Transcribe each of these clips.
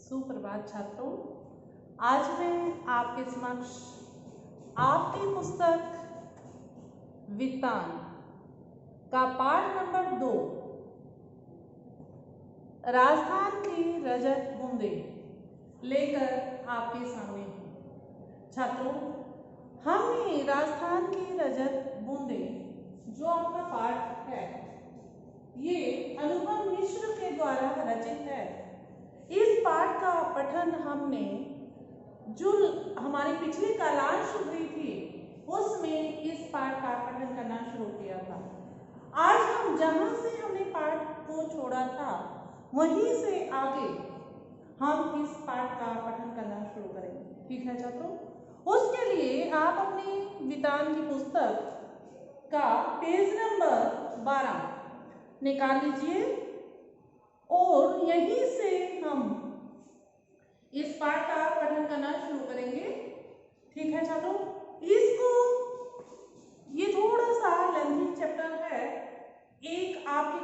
सुप्रभात छात्रों, आज मैं आपके समक्ष आपकी पुस्तक वित्तान का पाठ नंबर 2 राजस्थान की रजत बूंदें लेकर आपके सामने हूँ। छात्रों, हमने राजस्थान की रजत बूंदें जो आपका पाठ है ये अनुपम मिश्र के द्वारा रचित है। इस पाठ का पठन हमने जो हमारी पिछली कालांश हुई थी उसमें इस पाठ का पठन करना शुरू किया था। आज हम जहां से हमने पाठ को छोड़ा था वहीं से आगे हम इस पाठ का पठन करना शुरू करेंगे। ठीक है छात्रों, उसके लिए आप अपनी वित्तान की पुस्तक का पेज नंबर 12 निकाल लीजिए और यहीं से हम इस पाठ का पठन करना शुरू करेंगे। ठीक है छात्रों, इसको ये थोड़ा सा लेंथी चैप्टर है। एक आपकी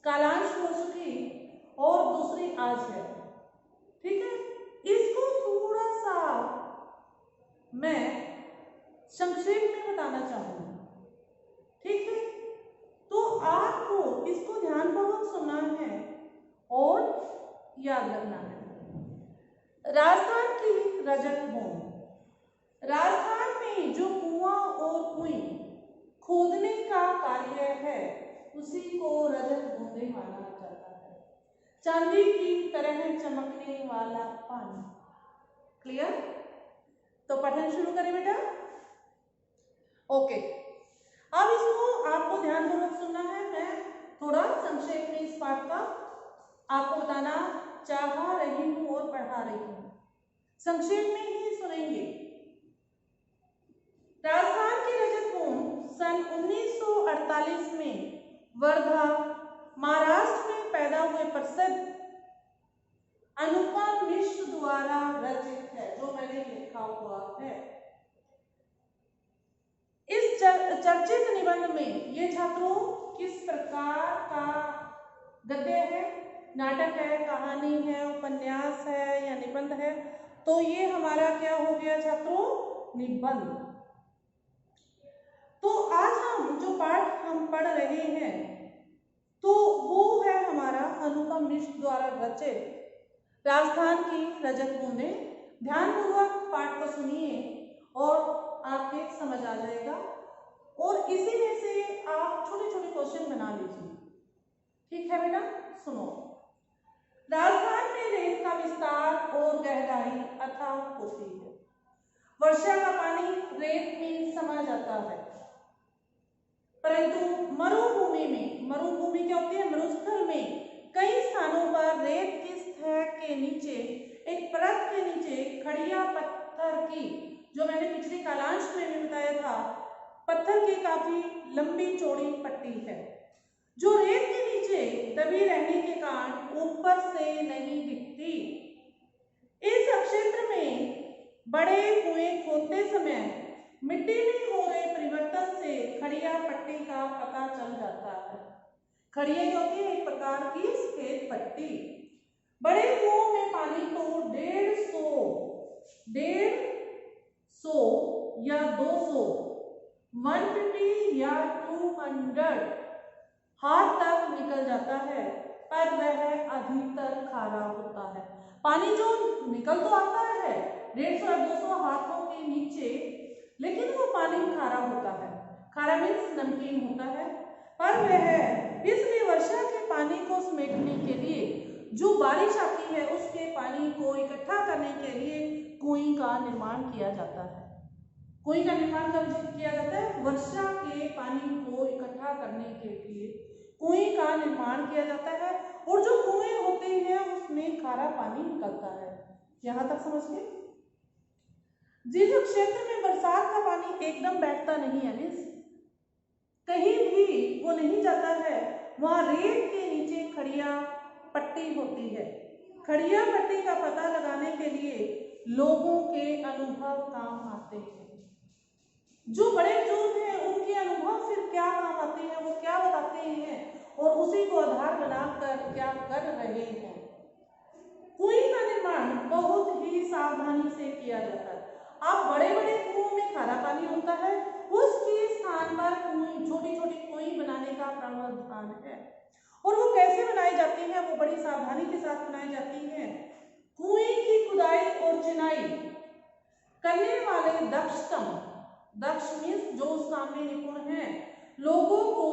कालांश हो चुकी और दूसरी आज है। ठीक है, इसको थोड़ा सा मैं संक्षेप में बताना चाहूंगी। ठीक है, तो आपको इसको ध्यानपूर्वक सुनना है और याद रखना है। राजस्थान की रजत बूंद। राजस्थान में जो कुआं और कुएं खोदने का कार्य है उसी को रजत बूंदे माना जाता है। चांदी की तरह चमकने वाला पानी। क्लियर? तो पठन शुरू करें बेटा। ओके, अब इसको आपको ध्यानपूर्वक सुनना है। मैं थोड़ा संक्षेप में इस पाठ का आपको बताना चाह रही हूं और पढ़ा रही हूं। संक्षेप में ही सुनेंगे। राजस्थान की रजत बूंद सन 1948 में वर्धा महाराष्ट्र में पैदा हुए प्रसिद्ध अनुपम मिश्र द्वारा रचित है, जो मैंने लिखा हुआ है। इस चर्चित निबंध में ये छात्रों किस प्रकार का गद्य है, नाटक है, कहानी है, उपन्यास है या निबंध है? तो ये हमारा क्या हो गया छात्रों? निबंध। तो आज हम जो पाठ हम पढ़ रहे हैं तो वो है हमारा अनुपम मिश्र द्वारा रचित राजस्थान की रजत बूंदें। ध्यानपूर्वक पाठ को सुनिए और आपके समझ आ जाएगा और इसी में से आप छोटे छोटे क्वेश्चन बना लीजिए। ठीक है बेटा, सुनो। राजस्थान में रेत का विस्तार और गहराई अथाह होती है। वर्षा का पानी रेत में समा जाता है, परंतु मरुभूमि क्या होती है? मरुस्थल में कई स्थानों पर रेत की सतह के नीचे एक परत के नीचे खड़िया पत्थर की, जो मैंने पिछले कालांश में भी बताया था, पत्थर की काफी लंबी चौड़ी पट्टी है जो रेत के नीचे दबी रहने के कारण ऊपर से नहीं दिखती। इस क्षेत्र में बड़े कुएं खोदते समय मिट्टी में हो रहे परिवर्तन से खड़िया पट्टी का पता चल जाता है। खड़िया जो होती है एक प्रकार की सफेद पट्टी। बड़े कुओं में पानी तो 150 या 200, 150 या 200 हाथ तक निकल जाता है, पर वह अधिकतर खारा होता है। पानी जो निकल तो आता है 150 या 200 हाथों के नीचे, लेकिन वो पानी खारा होता है। खारा मीन्स नमकीन होता है, पर वह इसलिए वर्षा के पानी को समेटने के लिए जो बारिश आती है उसके पानी को इकट्ठा करने के लिए कुएं का निर्माण किया जाता है। कुएं का निर्माण कब किया जाता है? वर्षा के पानी को इकट्ठा करने के लिए कुएं का निर्माण किया जाता है और जो कुएं होते हैं उसमें खारा पानी निकलता है। यहां तक समझ गए? जिस क्षेत्र में बरसात का पानी एकदम बैठता नहीं है, मीन्स कहीं भी वो नहीं जाता है, वहां रेत के नीचे खड़िया पट्टी होती है। खड़िया पट्टी का पता लगाने के लिए लोगों के अनुभव काम आते हैं। जो बड़े बुजुर्ग हैं उनके अनुभव फिर क्या काम आते हैं, वो क्या बताते हैं और उसी को आधार बनाकर क्या कर रहे हैं। बहुत ही सावधानी से किया जाता है। अब बड़े बड़े कुओं में खारा पानी होता है, उसके स्थान पर कुएं, छोटी छोटी कुएं बनाने का प्रावधान है। और वो कैसे बनाई जाती हैं, वो बड़ी सावधानी के साथ बनाई जाती हैं। कुएं की खुदाई और चिनाई करने वाले दक्षतम, दक्ष मीन्स जो उस काम में निपुण है, लोगों को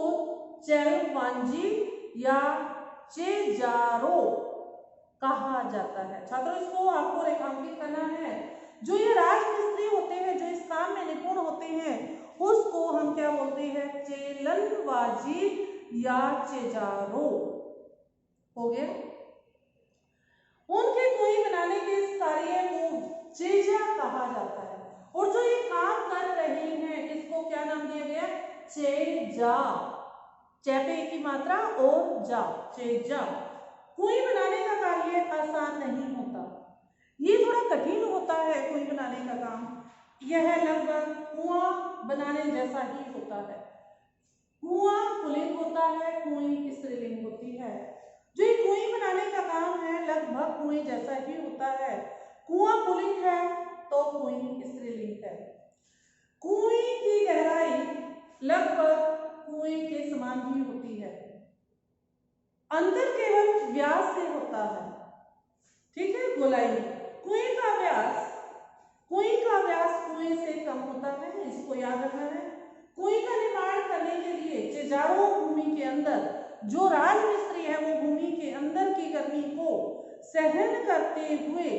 चैलवांजी या चेजारो कहा जाता है। छात्रों, इसको आपको रेखांकित करना है। जो ये राजमिस्त्री होते हैं, जो इस काम में निपुण होते हैं, उसको हम क्या बोलते हैं? चेलनवाजी या चेजारो। हो गया। उनके कुएं बनाने के इस कार्य को चेजा कहा जाता है। और जो ये काम कर रहे हैं, इसको क्या नाम दिया गया? चेजा। चैपे की मात्रा और जा, चेजा। कुएं बनाने का कार्य आसान नहीं होता, ये थोड़ा कठिन होता है। कुएं बनाने का काम यह लगभग कुआं बनाने जैसा ही होता है। कुआं पुल्लिंग होता है, कुएं स्त्रीलिंग होती है। जो ये कुएं बनाने का काम है लगभग कुएं जैसा ही होता है। कुआं पुल्लिंग है तो कुएं स्त्रीलिंग है। कुएं की गहराई लगभग कुएं के समान ही होती है, अंतर केवल व्यास से होता है। ठीक है, गोलाई में कुएं का व्यास कुएं से कम होता है, इसको याद रखना है। कुएं का निर्माण करने के लिए चेजारो भूमि के अंदर, जो राजमिस्त्री है वो भूमि के अंदर की गर्मी को सहन करते हुए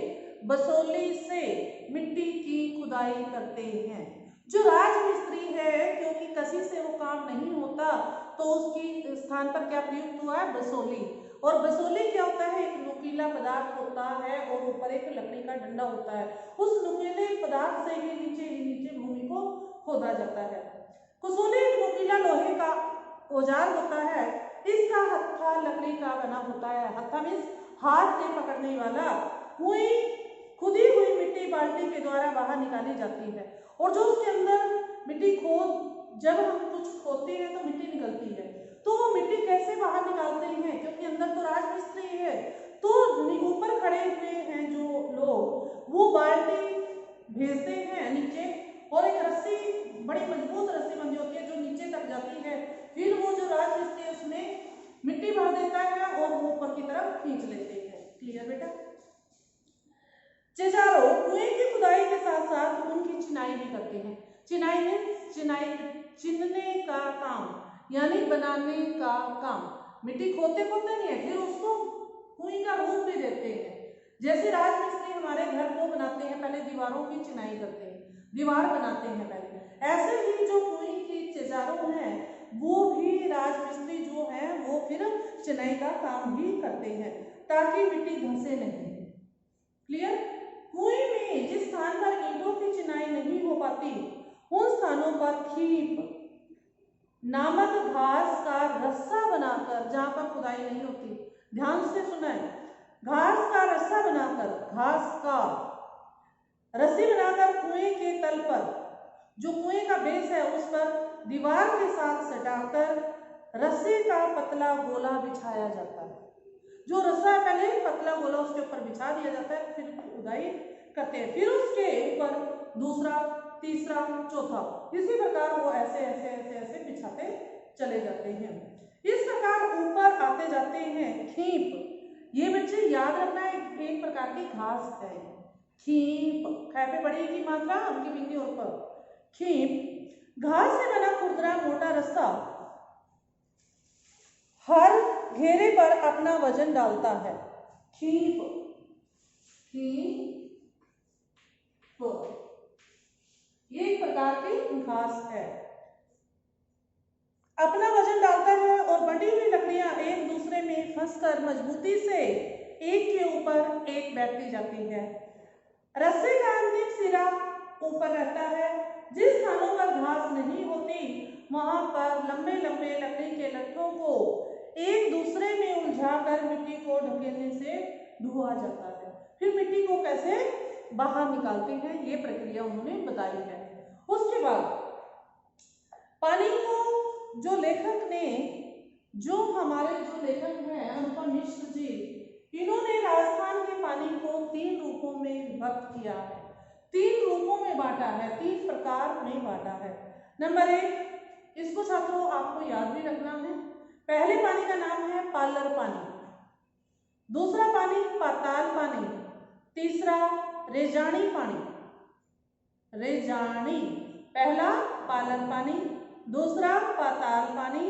बसोली से मिट्टी की खुदाई करते हैं। जो राजमिस्त्री है, क्योंकि कसी से वो काम नहीं होता, तो उसकी स्थान पर क्या प्रयुक्त हुआ है? बसोली। और बसोली क्या होता है? एक नुकीला पदार्थ होता है और ऊपर एक लकड़ी का डंडा होता है। उस नुकीले पदार्थ से ही नीचे भूमि को खोदा जाता है। कसोली एक नुकीला लोहे का औजार होता है। इसका हत्था लकड़ी का बना होता है। हत्था मीन्स हाथ से पकड़ने वाला। कुएं खुदी हुई मिट्टी बाल्टी के द्वारा बाहर निकाली जाती है। और जो उसके अंदर मिट्टी जब हम कुछ खोदते हैं तो मिट्टी निकलती है, तो वो मिट्टी कैसे बाहर निकालते हैं? क्योंकि अंदर तो राजमिस्त्री है, तो ऊपर खड़े हुए हैं जो लोग, वो बाल्टी भेजते हैं नीचे, और एक रस्सी, बड़ी मजबूत रस्सी बंधी होती है जो नीचे तक जाती है। फिर वो जो राजमिस्त्री है उसमें मिट्टी भर देता है और वो ऊपर की तरफ खींच लेते हैं। क्लियर बेटा? चेजारो कुएं की खुदाई के साथ साथ उनकी चिनाई भी करते हैं। चिनाई में चिनने का काम, यानी बनाने का काम। मिट्टी खोदते नहीं है, फिर उसको कुएं का रूप भी देते हैं। जैसे राजमिस्त्री हमारे घर को बनाते हैं, पहले दीवारों की चिनाई करते हैं, दीवार बनाते हैं पहले, ऐसे ही जो कुएं की चेजारो हैं, वो भी राजमिस्त्री जो है वो फिर चिनाई का काम भी करते हैं, ताकि मिट्टी धंसे नहीं। क्लियर? कुएं में जिस स्थान पर ईंटों की चिनाई नहीं हो पाती, उन स्थानों पर खीप नामक घास का रस्सा बनाकर, जहां पर खुदाई नहीं होती, ध्यान से सुना है, घास का रस्सा बनाकर, घास का रस्सी बनाकर कुएं के तल पर, जो कुएं का बेस है उस पर दीवार के साथ सटाकर रस्सी का पतला गोला बिछाया जाता है। जो रस्सा पहले पतला गोला उसके ऊपर बिछा दिया जाता है, फिर खुदाई करते हैं, फिर उसके ऊपर दूसरा, तीसरा, चौथा, इसी प्रकार वो ऐसे ऐसे ऐसे ऐसे बिछाते चले जाते हैं। इस प्रकार ऊपर आते जाते हैं। खीप, ये बच्चे याद रखना है, एक प्रकार की घास है। खीप, खै पे बड़ी की मात्रा, उनकी बिंदी और पर। खीप घास से बना खुरदरा मोटा रस्सा हर घेरे पर अपना वजन डालता है। खीप, ये एक प्रकार की घास है, अपना वजन डालता है और बटी हुई लकड़ियां एक दूसरे में फंसकर मजबूती से एक के ऊपर एक बैठती जाती है। रस्से का अंतिम सिरा ऊपर रहता है। जिस स्थानों पर घास नहीं होती, वहां पर लंबे लंबे लकड़ी के लट्ठों को एक दूसरे में उलझाकर मिट्टी को ढकेलने से धुआ जाता है। फिर मिट्टी को कैसे बाहर निकालते हैं, ये प्रक्रिया उन्होंने बताई है। उसके बाद पानी को जो लेखक ने, जो हमारे जो लेखक हैं अनुपम मिश्र जी, इन्होंने राजस्थान के पानी को 3 रूपों किया है, 3 रूपों में बांटा है, 3 प्रकार में बांटा है। नंबर 1, इसको छात्रों आपको याद भी रखना है। पहले पानी का नाम है पालर पानी, दूसरा पानी पाताल पानी, तीसरा रेजानी पानी। रेजानी, पहला पालर पानी, दूसरा पाताल पानी,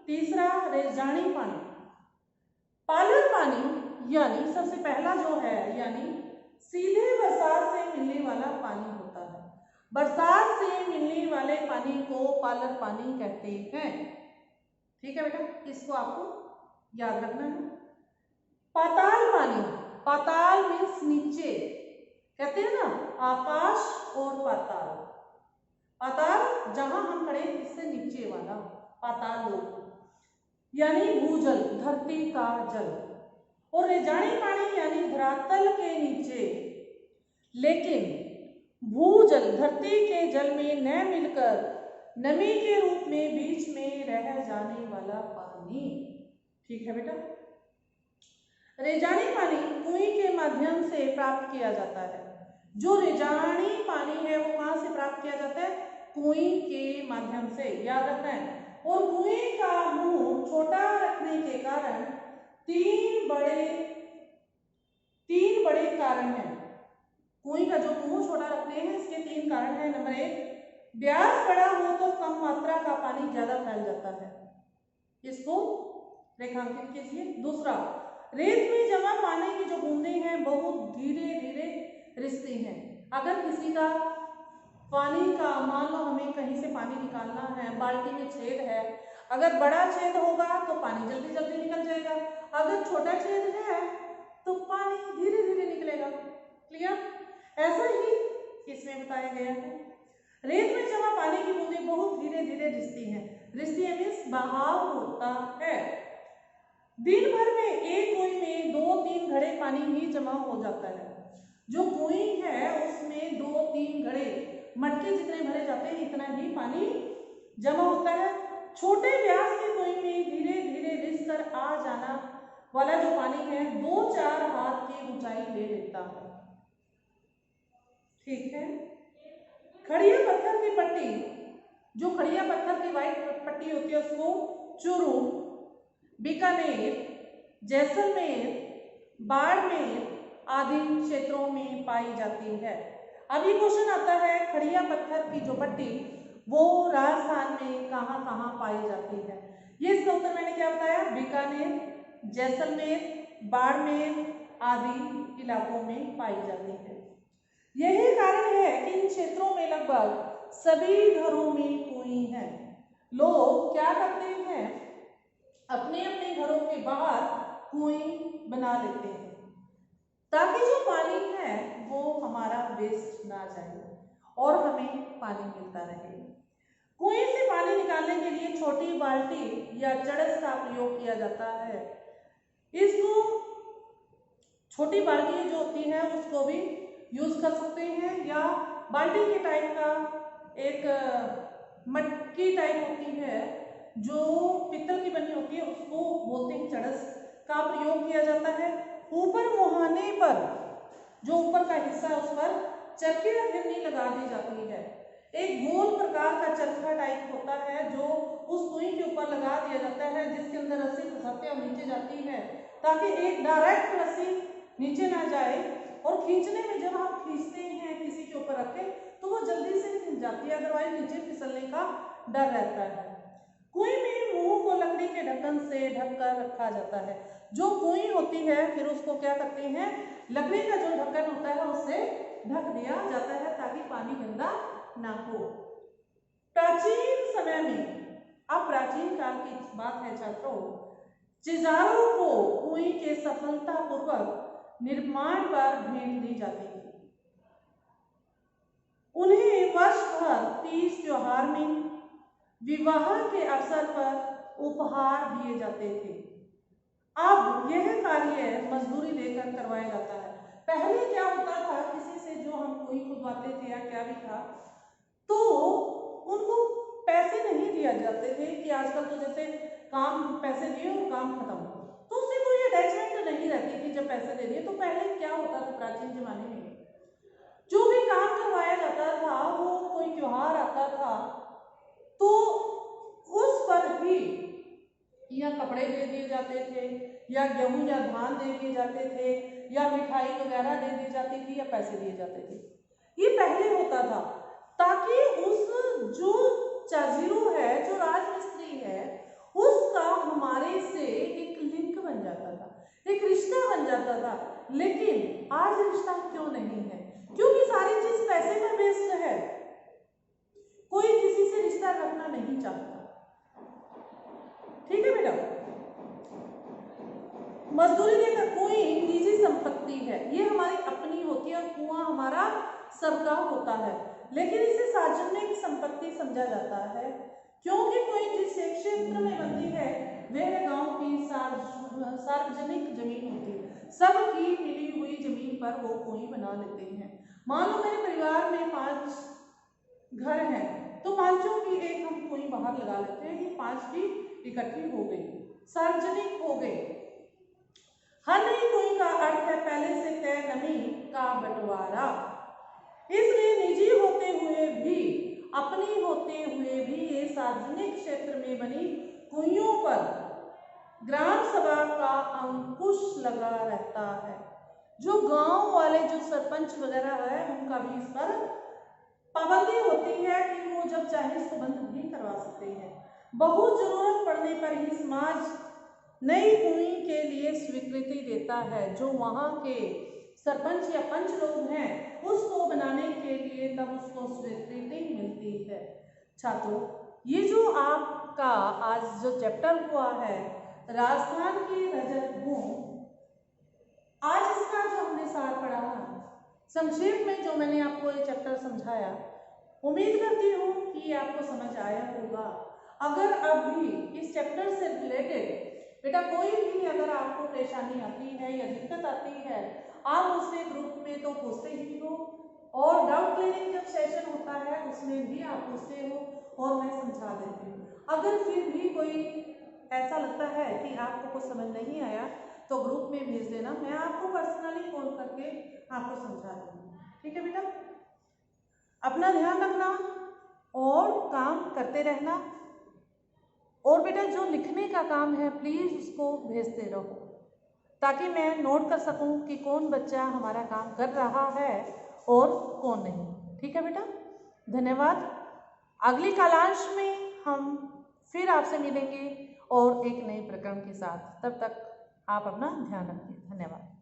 तीसरा रेजानी पानी। पालर पानी यानी सबसे पहला जो है, यानी सीधे बरसात से मिलने वाला पानी होता है। बरसात से मिलने वाले पानी को पालर पानी कहते हैं। ठीक है बेटा, इसको आपको याद रखना है। पाताल पानी, पाताल मीन्स नीचे, कहते हैं ना आकाश और पाताल। पाताल जहां हम खड़े इससे नीचे वाला पाताल लोक, यानी भूजल, धरती का जल। और रेजानी पानी यानी धरातल के नीचे लेकिन भूजल, धरती के जल में न मिलकर नमी के रूप में बीच में रह जाने वाला पानी। ठीक है बेटा, रेजानी पानी कुएं के माध्यम से प्राप्त किया जाता है। जो रेजानी पानी है वो कहां से प्राप्त किया जाता है? कुएं के माध्यम से, याद रखना है। और कुएं का मुंह छोटा रखने के कारण तीन बड़े कारण हैं। कुएं का जो मुंह छोटा रखते हैं इसके 3 कारण हैं। नंबर 1, व्यास बड़ा हो तो कम मात्रा का पानी ज्यादा फैल जाता है, इसको रेखांकित कीजिए। दूसरा, रेत में जमा पानी की जो बूंदें हैं बहुत धीरे धीरे रिसती हैं। अगर किसी का पानी का, मान लो हमें कहीं से पानी निकालना है, बाल्टी में छेद है, अगर बड़ा छेद होगा तो पानी जल्दी जल्दी निकल जाएगा, अगर छोटा छेद है तो पानी धीरे धीरे निकलेगा। क्लियर? ऐसा ही इसमें बताया गया है। रेत में जमा पानी की बूंदें बहुत धीरे धीरे रिसती हैं। रिसती मीन्स बहाव होता है। दिन भर में एक कुएं में 2-3 घड़े पानी ही जमा हो जाता है। जो कुएं है उसमें 2-3 घड़े, मटके जितने भरे जाते हैं इतना ही पानी जमा होता है। छोटे व्यास के कुएं में धीरे धीरे रिस कर आ जाना वाला जो पानी है 2-4 हाथ की ऊंचाई ले लेता है। ठीक है। खड़िया पत्थर की पट्टी, जो खड़िया पत्थर की व्हाइट पट्टी होती है उसको चूरू, बीकानेर, जैसलमेर, बाड़मेर आदि क्षेत्रों में पाई जाती है। अब ये क्वेश्चन आता है, खड़िया पत्थर की जो पट्टी वो राजस्थान में कहाँ कहाँ पाई जाती है? ये इसका उत्तर मैंने क्या बताया? बीकानेर, जैसलमेर, बाड़मेर आदि इलाकों में पाई जाती है। यही कारण है कि इन क्षेत्रों में लगभग सभी घरों में कुएं हैं। लोग क्या करते हैं, अपने अपने घरों के बाहर कुएं बना लेते हैं ताकि जो पानी है वो हमारा वेस्ट ना जाए और हमें पानी मिलता रहे। कुएं से पानी निकालने के लिए छोटी बाल्टी या चड़स का प्रयोग किया जाता है। इसको छोटी बाल्टी जो होती है उसको भी यूज कर सकते हैं, या बाल्टी के टाइप का एक मटकी टाइप होती है जो पित्तल की बनी होती है उसको बोलते हैं चड़स, का प्रयोग किया जाता है। ऊपर मुहाने पर जो ऊपर का हिस्सा है उस पर चरखे या फिरनी लगा दी जाती है। एक गोल प्रकार का चरखा टाइप होता है जो उस कुएं के ऊपर लगा दिया जाता है, जिसके अंदर रस्सी फंसाते और नीचे जाती है ताकि एक डायरेक्ट रस्सी नीचे ना जाए, और खींचने में जब हम खींचते हैं किसी के ऊपर रखे तो वो जल्दी से खींच जाती है, अदरवाइज नीचे फिसलने का डर रहता है। कुएं में मुंह को लकड़ी के ढक्कन से ढककर रखा जाता है। जो कुएं होती है फिर उसको क्या करते हैं, लकड़ी का जो ढक्कन होता है उससे ढक दिया जाता है ताकि पानी गंदा ना हो। प्राचीन समय में, अब प्राचीन काल की बात है छात्रों, चिजारों को कुएं के सफलतापूर्वक निर्माण पर भेंट दी जाती थी। उन्हें वर्ष भर तीज त्योहार में, विवाह के अवसर पर उपहार दिए जाते थे। अब यह कार्य मजदूरी देकर करवाया जाता है। पहले क्या होता था, किसी से जो हम कुएं खुदवाते थे या क्या भी था तो उनको पैसे नहीं दिया जाते थे कि आजकल तो जैसे काम पैसे दिए और काम खत्म, तो उससे कोई अटैचमेंट नहीं रहती थी जब पैसे दे दिए। तो पहले क्या होता था प्राचीन जमाने में, जो भी काम करवाया जाता था, वो कोई त्योहार आता था तो उस पर ही या कपड़े दे दिए जाते थे, या गेहूं या धान दे दिए जाते थे, या मिठाई वगैरह दे दी जाती थी, या पैसे दिए जाते थे। ये पहले होता था ताकि उस जो चाजीरो है, जो राजमिस्त्री है, उसका हमारे से एक लिंक बन जाता था, एक रिश्ता बन जाता था। लेकिन आज रिश्ता क्यों नहीं है? क्योंकि सारी चीज पैसे पर बेस्ड है। कोई किसी से रिश्ता रखना नहीं चाहता। ठीक है बेटा। मजदूरी देकर कोई निजी संपत्ति है, ये हमारी अपनी होती है, और कुआं हमारा सबका होता है, लेकिन इसे सार्वजनिक संपत्ति समझा जाता है क्योंकि कोई जिस क्षेत्र में बनती है वह गांव की सार्वजनिक जमीन होती है। सबकी मिली हुई जमीन पर वो कुएं बना लेते हैं। मान लो मेरे परिवार में 5 घर हैं, तो 5ों की एक हम कुएं बाहर लगा लेते हैं, ये 5 भी इकट्ठी हो गई, सार्वजनिक हो गई। हर नई कुएं का अर्थ है पहले से तय नमी का बंटवारा। इसलिए निजी होते हुए भी, अपनी होते हुए भी ये सार्वजनिक क्षेत्र में बनी कुइयों पर ग्राम सभा का अंकुश लगा रहता है। जो गांव वाले जो सरपंच वगैरह है, उनका भी इस पर पाबंदी होती है कि वो जब चाहे इसको बंद भी करवा सकते हैं। बहुत जरूरत पड़ने पर ही समाज नई कुएं के लिए स्वीकृति देता है। जो वहां के सरपंच या पंच लोग हैं, उसको बनाने के लिए तब उसको स्वीकृति मिलती है। छात्रों, ये जो आपका आज जो चैप्टर हुआ है राजस्थान की रजत भूमि, आज इसका जो हमने सार पढ़ा, संक्षेप में जो मैंने आपको ये चैप्टर समझाया, उम्मीद करती हूँ कि आपको समझ आया होगा। अगर अभी इस चैप्टर से रिलेटेड बेटा कोई भी अगर आपको परेशानी आती है या दिक्कत आती है, आप उससे ग्रुप में तो पूछते ही हो, और डाउट क्लियरिंग जब सेशन होता है उसमें भी आप पूछते हो और मैं समझा देती हूँ। अगर फिर भी कोई ऐसा लगता है कि आपको कुछ समझ नहीं आया तो ग्रुप में भेज देना, मैं आपको पर्सनली कॉल करके आपको समझा दूँगी। ठीक है बेटा, अपना ध्यान रखना और काम करते रहना। और बेटा जो लिखने का काम है प्लीज़ उसको भेजते रहो ताकि मैं नोट कर सकूं कि कौन बच्चा हमारा काम कर रहा है और कौन नहीं। ठीक है बेटा, धन्यवाद। अगली कालांश में हम फिर आपसे मिलेंगे और एक नए प्रकरण के साथ। तब तक आप अपना ध्यान रखिए। धन्यवाद।